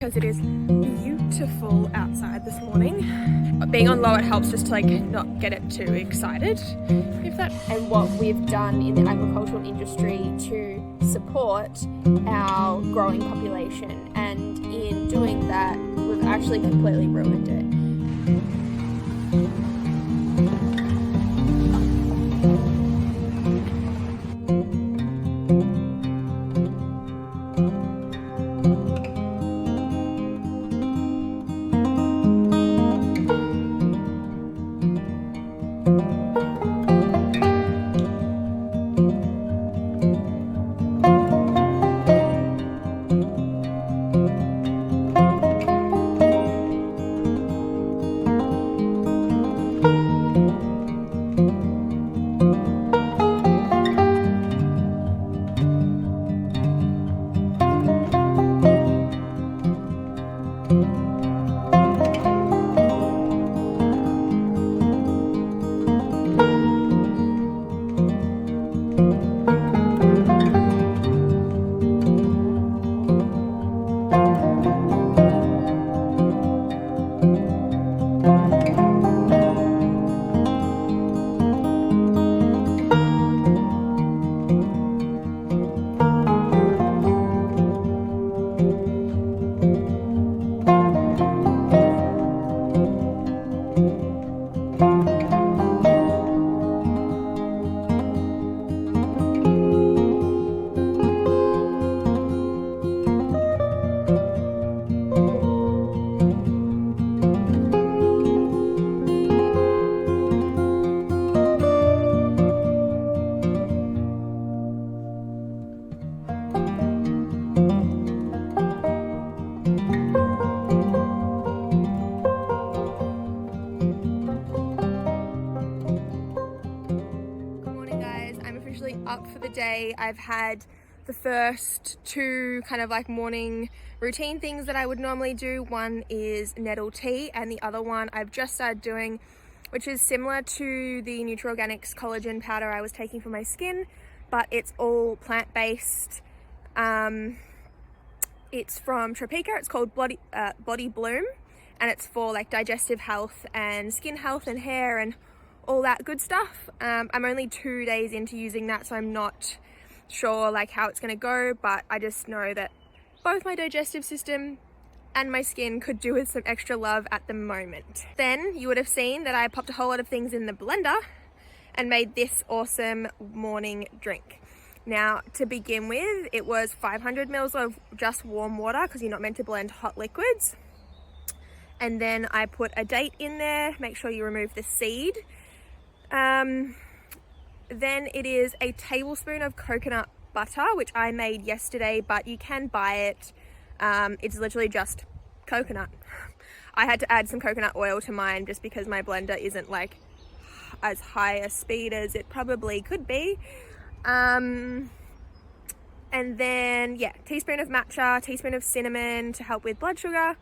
because it is beautiful outside this morning. Being on low, it helps just to like not get it too excited. And what we've done in the agricultural industry to support our growing population, and in doing that we've actually completely ruined it. Up for the day. I've had the first two kind of like morning routine things that I would normally do. One is nettle tea, and the other one I've just started doing, which is similar to the Nutra-Organics collagen powder I was taking for my skin, but it's all plant-based. It's from Tropica. It's called Body Bloom, and it's for like digestive health and skin health and hair and all that good stuff. I'm only 2 days into using that, so I'm not sure like how it's going to go, but I just know that both my digestive system and my skin could do with some extra love at the moment. Then you would have seen that I popped a whole lot of things in the blender and made this awesome morning drink. Now, to begin with, it was 500 mils of just warm water, because you're not meant to blend hot liquids. And then I put a date in there. Make sure you remove the seed. Then it is a tablespoon of coconut butter, which I made yesterday, but you can buy it. It's literally just coconut. I had to add some coconut oil to mine just because my blender isn't like as high a speed as it probably could be. And then, yeah, teaspoon of matcha, teaspoon of cinnamon to help with blood sugar,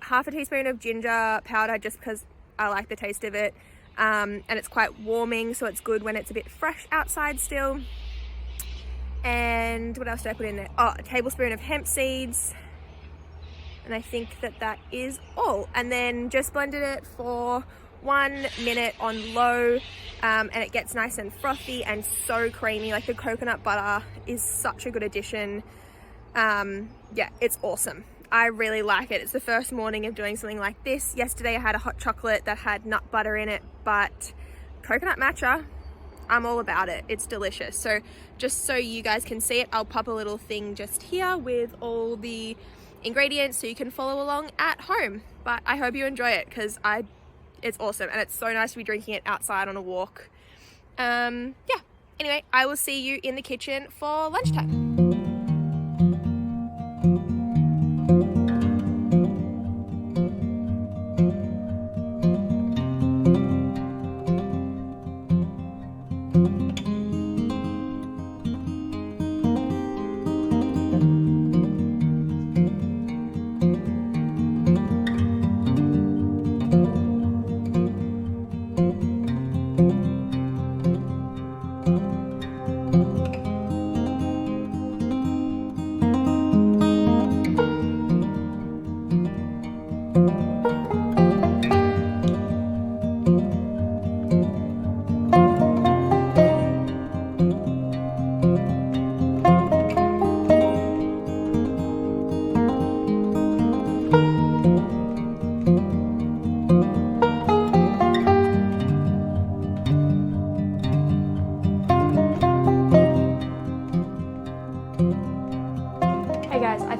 half a teaspoon of ginger powder just because I like the taste of it. And it's quite warming, so it's good when it's a bit fresh outside still. And what else did I put in there? Oh, a tablespoon of hemp seeds. And I think that is all. And then just blended it for 1 minute on low, and it gets nice and frothy and so creamy. Like, the coconut butter is such a good addition. Yeah, it's awesome. I really like it. It's the first morning of doing something like this. Yesterday I had a hot chocolate that had nut butter in it, but coconut matcha, I'm all about it. It's delicious. So just so you guys can see it, I'll pop a little thing just here with all the ingredients so you can follow along at home. But I hope you enjoy it, because it's awesome, and it's so nice to be drinking it outside on a walk. Yeah, anyway, I will see you in the kitchen for lunchtime.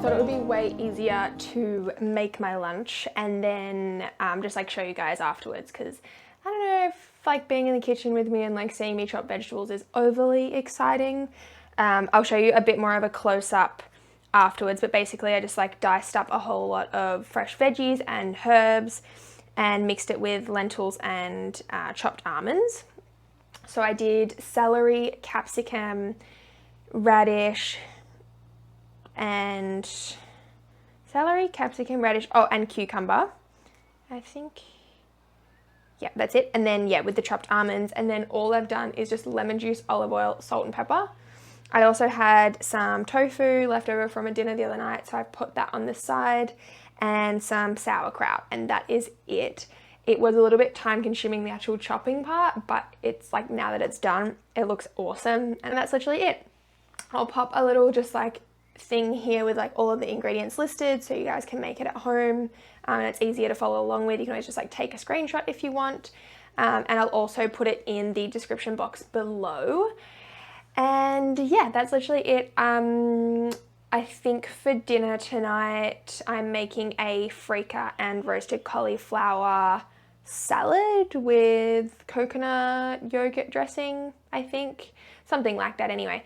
Thought it would be way easier to make my lunch and then just like show you guys afterwards, because I don't know if like being in the kitchen with me and like seeing me chop vegetables is overly exciting. I'll show you a bit more of a close-up afterwards, but basically I just like diced up a whole lot of fresh veggies and herbs and mixed it with lentils and chopped almonds. So I did celery, capsicum, radish, and and cucumber, I think. Yeah, that's it. And then yeah, with the chopped almonds, and then all I've done is just lemon juice, olive oil, salt and pepper. I also had some tofu left over from a dinner the other night, so I put that on the side, and some sauerkraut, and that is it. It was a little bit time consuming, the actual chopping part, but it's like now that it's done, it looks awesome, and that's literally it. I'll pop a little just like thing here with like all of the ingredients listed so you guys can make it at home, and it's easier to follow along with. You can always just like take a screenshot if you want, and I'll also put it in the description box below. And yeah, that's literally it. I think for dinner tonight I'm making a freekeh and roasted cauliflower salad with coconut yogurt dressing, I think, something like that anyway.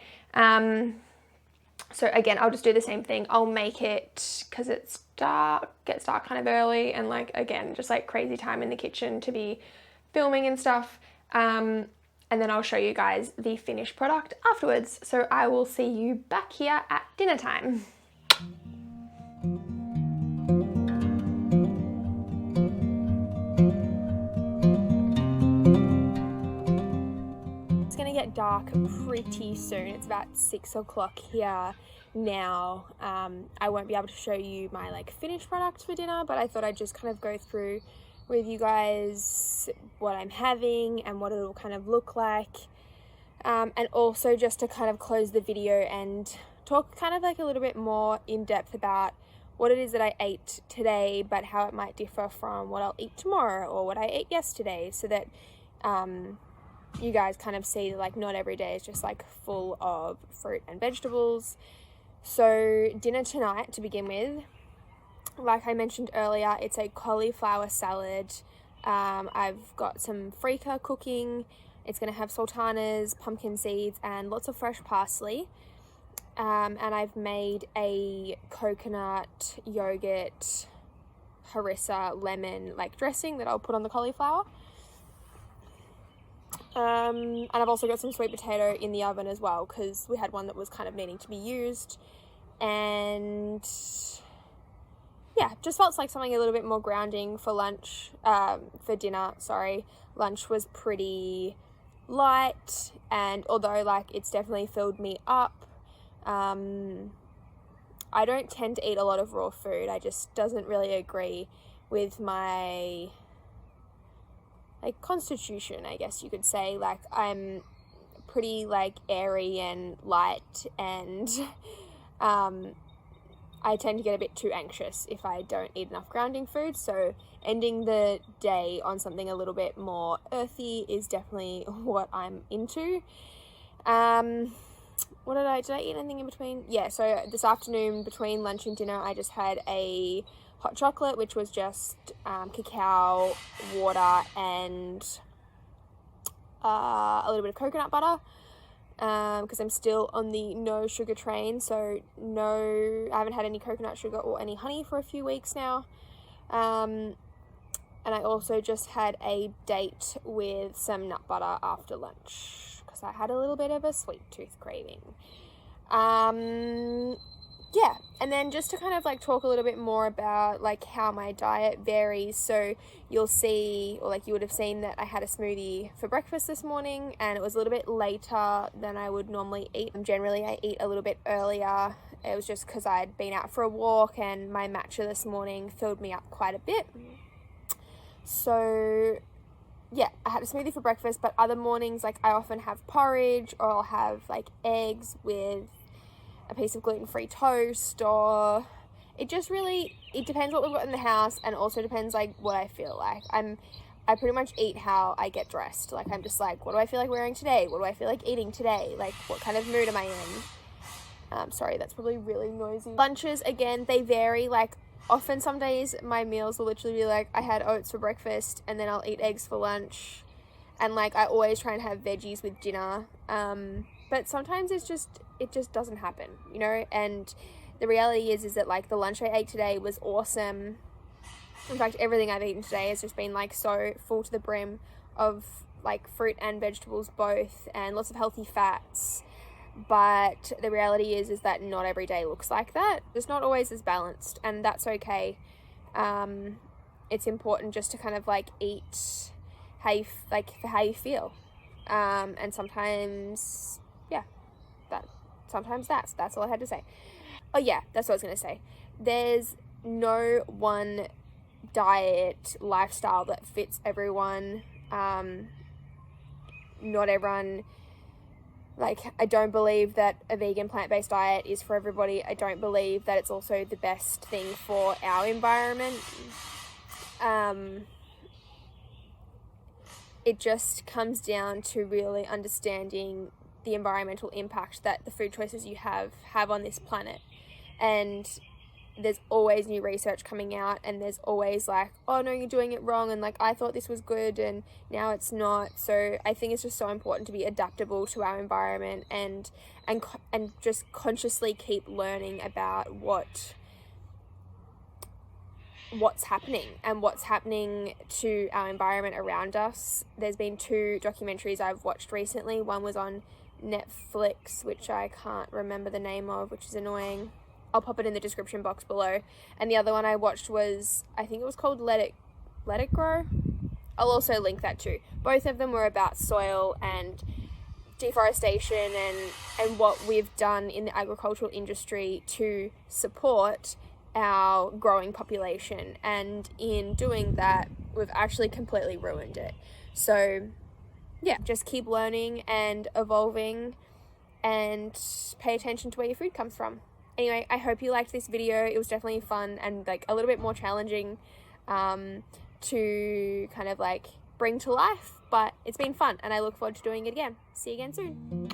So again, I'll just do the same thing. I'll make it because it's dark, gets dark kind of early, and like again, just like crazy time in the kitchen to be filming and stuff. And then I'll show you guys the finished product afterwards. So I will see you back here at dinner time. It's gonna get dark pretty soon. It's about 6 o'clock here now. I won't be able to show you my like finished product for dinner, but I thought I'd just kind of go through with you guys what I'm having and what it'll kind of look like, and also just to kind of close the video and talk kind of like a little bit more in depth about what it is that I ate today, but how it might differ from what I'll eat tomorrow or what I ate yesterday, so that you guys kind of see that like not every day is just like full of fruit and vegetables. So dinner tonight, to begin with, like I mentioned earlier, it's a cauliflower salad. I've got some freekeh cooking. It's going to have sultanas, pumpkin seeds, and lots of fresh parsley. And I've made a coconut yogurt, harissa, lemon like dressing that I'll put on the cauliflower. And I've also got some sweet potato in the oven as well, because we had one that was kind of needing to be used. And yeah, just felt like something a little bit more grounding for lunch, for dinner, sorry. Lunch was pretty light, and although like it's definitely filled me up, I don't tend to eat a lot of raw food. I just doesn't really agree with my like constitution, I guess you could say. Like I'm pretty like airy and light, and I tend to get a bit too anxious if I don't eat enough grounding food, so ending the day on something a little bit more earthy is definitely what I'm into. What did I eat anything in between? Yeah, so this afternoon between lunch and dinner I just had a hot chocolate, which was just cacao, water, and a little bit of coconut butter. Because I'm still on the no sugar train, so I haven't had any coconut sugar or any honey for a few weeks now. And I also just had a date with some nut butter after lunch, because I had a little bit of a sweet tooth craving. Yeah, and then just to kind of like talk a little bit more about like how my diet varies. So you'll see, or like you would have seen, that I had a smoothie for breakfast this morning, and it was a little bit later than I would normally eat. Generally I eat a little bit earlier. It was just because I'd been out for a walk, and my matcha this morning filled me up quite a bit. So yeah, I had a smoothie for breakfast, but other mornings like I often have porridge, or I'll have like eggs with a piece of gluten-free toast, or it depends what we've got in the house, and also depends like what I feel like. I pretty much eat how I get dressed. Like, I'm just like, what do I feel like wearing today? What do I feel like eating today? Like, what kind of mood am I in? Sorry, that's probably really noisy. Lunches, again, they vary. Like, often some days my meals will literally be like, I had oats for breakfast and then I'll eat eggs for lunch. And like, I always try and have veggies with dinner. But sometimes it just doesn't happen, you know? And the reality is that like the lunch I ate today was awesome. In fact, everything I've eaten today has just been like so full to the brim of like fruit and vegetables both, and lots of healthy fats. But the reality is that not every day looks like that. It's not always as balanced, and that's okay. It's important just to kind of like eat how you feel. And sometimes, that's all I had to say. Oh yeah, that's what I was gonna say. There's no one diet lifestyle that fits everyone. Not everyone, like, I don't believe that a vegan plant-based diet is for everybody. I don't believe that it's also the best thing for our environment. It just comes down to really understanding the environmental impact that the food choices you have on this planet. And there's always new research coming out, and there's always like, oh no, you're doing it wrong, and like, I thought this was good and now it's not. So I think it's just so important to be adaptable to our environment and just consciously keep learning about what's happening and what's happening to our environment around us. There's been 2 documentaries I've watched recently. One was on Netflix, which I can't remember the name of, which is annoying. I'll pop it in the description box below. And the other one I watched was, I think it was called Let It Grow. I'll also link that too. Both of them were about soil and deforestation and what we've done in the agricultural industry to support our growing population. And in doing that, we've actually completely ruined it. So yeah, just keep learning and evolving and pay attention to where your food comes from. Anyway, I hope you liked this video. It was definitely fun and like a little bit more challenging to kind of like bring to life, but it's been fun and I look forward to doing it again. See you again soon.